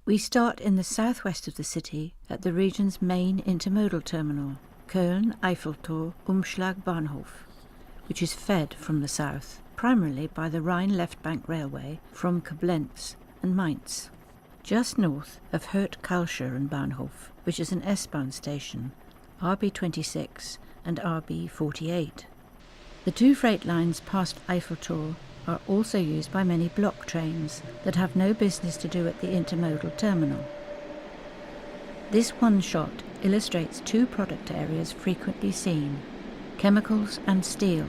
We start in the southwest of the city at the region's main intermodal terminal, Köln-Eifeltor Umschlagbahnhof, which is fed from the south, primarily by the Rhine left bank railway from Koblenz and Mainz. Just north of Curtilage, which is an S-Bahn station, RB26 and RB48. The two freight lines past Eifeltor are also used by many block trains that have no business to do at the intermodal terminal. This one shot illustrates two product areas frequently seen, chemicals and steel.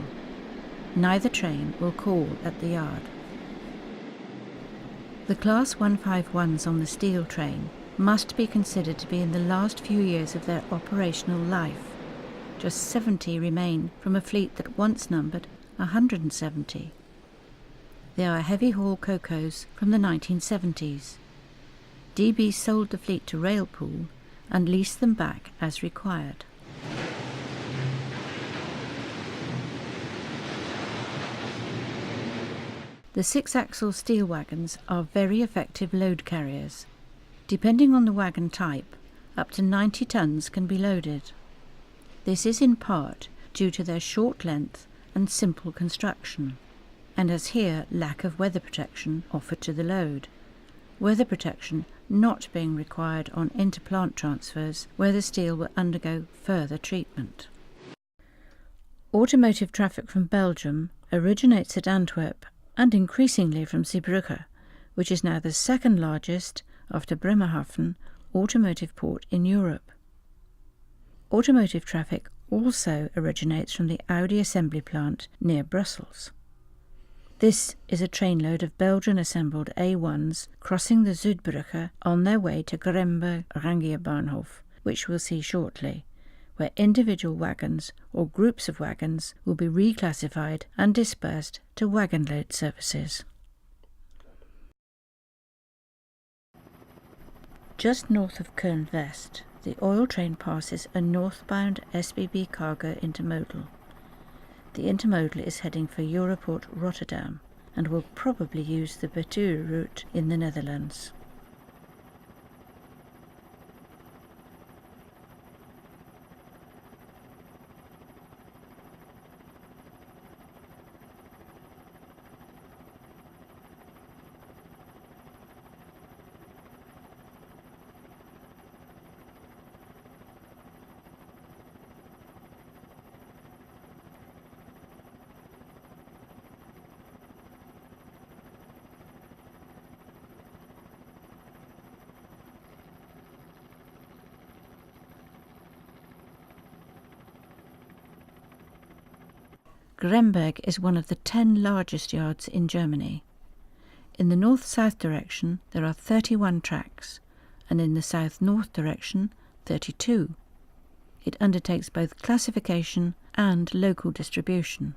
Neither train will call at the yard. The Class 151s on the steel train must be considered to be in the last few years of their operational life. Just 70 remain from a fleet that once numbered 170. They are heavy-haul cocos from the 1970s. DB sold the fleet to Railpool and leased them back as required. The six-axle steel wagons are very effective load carriers. Depending on the wagon type, up to 90 tons can be loaded. This is in part due to their short length and simple construction, and as here lack of weather protection offered to the load, weather protection not being required on interplant transfers where the steel will undergo further treatment. Automotive traffic from Belgium originates at Antwerp and increasingly from Zeebrugge, which is now the second largest, after Bremerhaven, automotive port in Europe. Automotive traffic also originates from the Audi assembly plant near Brussels. This is a trainload of Belgian-assembled A1s crossing the Zuidbrugge on their way to Gremberg Bahnhof, which we'll see shortly, where individual wagons or groups of wagons will be reclassified and dispersed to wagon load services. Just north of Köln West, the oil train passes a northbound SBB cargo intermodal. The intermodal is heading for Europort Rotterdam and will probably use the Batuur route in the Netherlands. Gremberg is one of the 10 largest yards in Germany. In the north-south direction there are 31 tracks, and in the south-north direction 32. It undertakes both classification and local distribution.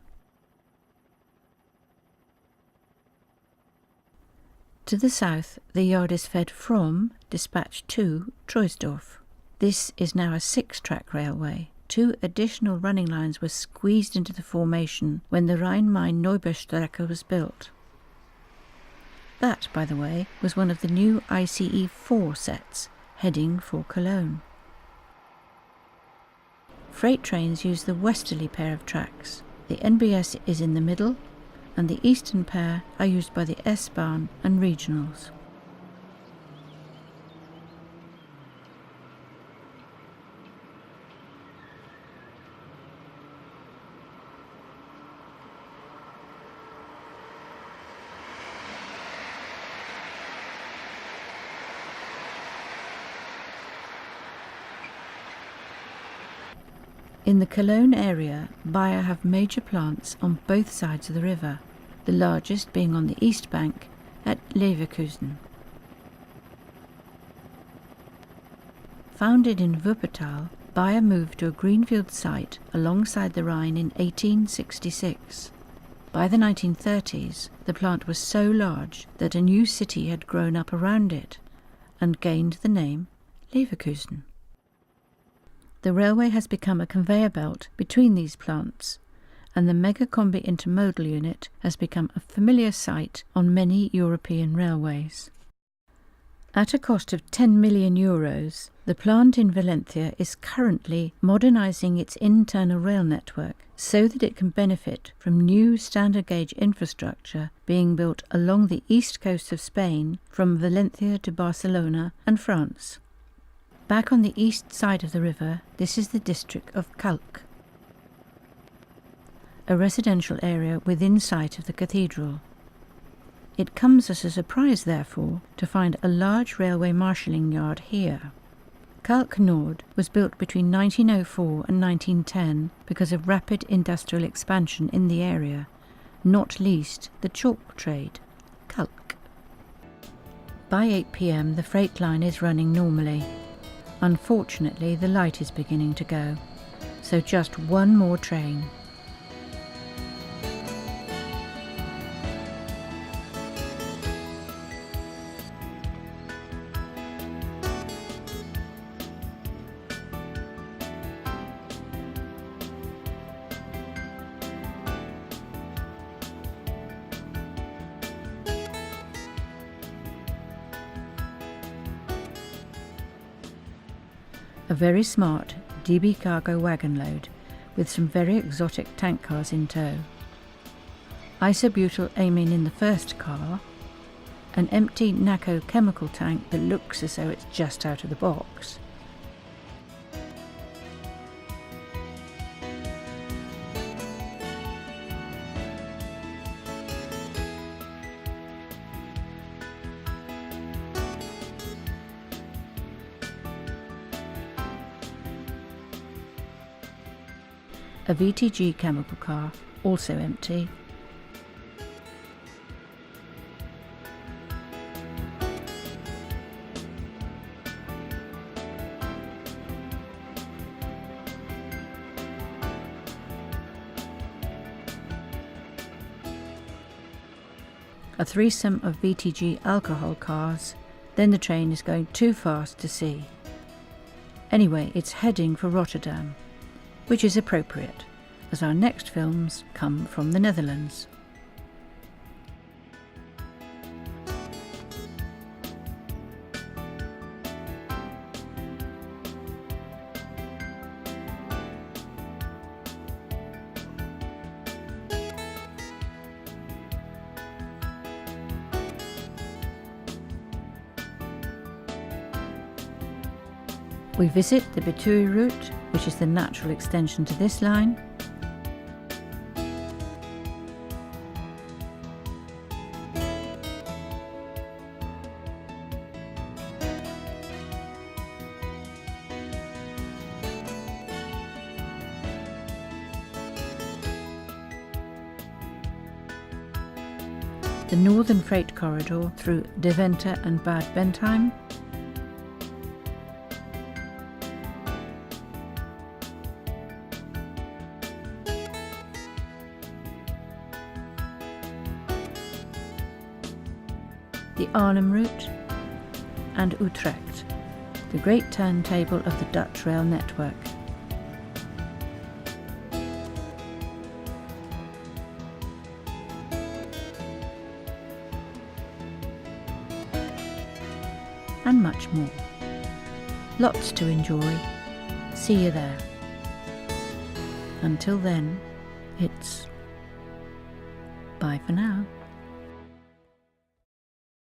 To the south, the yard is fed from, dispatched to, Troisdorf. This is now a 6-track railway. 2 additional running lines were squeezed into the formation when the Rhein-Main-Neubaustrecke was built. That, by the way, was one of the new ICE 4 sets, heading for Cologne. Freight trains use the westerly pair of tracks. The NBS is in the middle, and the eastern pair are used by the S-Bahn and regionals. In the Cologne area, Bayer have major plants on both sides of the river, the largest being on the east bank at Leverkusen. Founded in Wuppertal, Bayer moved to a greenfield site alongside the Rhine in 1866. By the 1930s, the plant was so large that a new city had grown up around it and gained the name Leverkusen. The railway has become a conveyor belt between these plants, and the Megacombi intermodal unit has become a familiar sight on many European railways. At a cost of €10 million, the plant in Valencia is currently modernising its internal rail network so that it can benefit from new standard gauge infrastructure being built along the east coast of Spain from Valencia to Barcelona and France. Back on the east side of the river, this is the district of Kalk, a residential area within sight of the cathedral. It comes as a surprise, therefore, to find a large railway marshalling yard here. Köln-Kalk-Nord was built between 1904 and 1910 because of rapid industrial expansion in the area, not least the chalk trade, kalk. By 8 p.m. the freight line is running normally. Unfortunately, the light is beginning to go, so just one more train. A very smart DB cargo wagon load with some very exotic tank cars in tow. Isobutyl amine in the first car, an empty NACO chemical tank that looks as though it's just out of the box, a VTG chemical car, also empty, a threesome of VTG alcohol cars, then the train is going too fast to see. Anyway, it's heading for Rotterdam, which is appropriate, as our next films come from the Netherlands. We visit the Betoy route, which is the natural extension to this line. The northern freight corridor through Deventer and Bad Bentheim. The Arnhem route, and Utrecht, the great turntable of the Dutch rail network. And much more. Lots to enjoy. See you there. Until then, it's bye for now.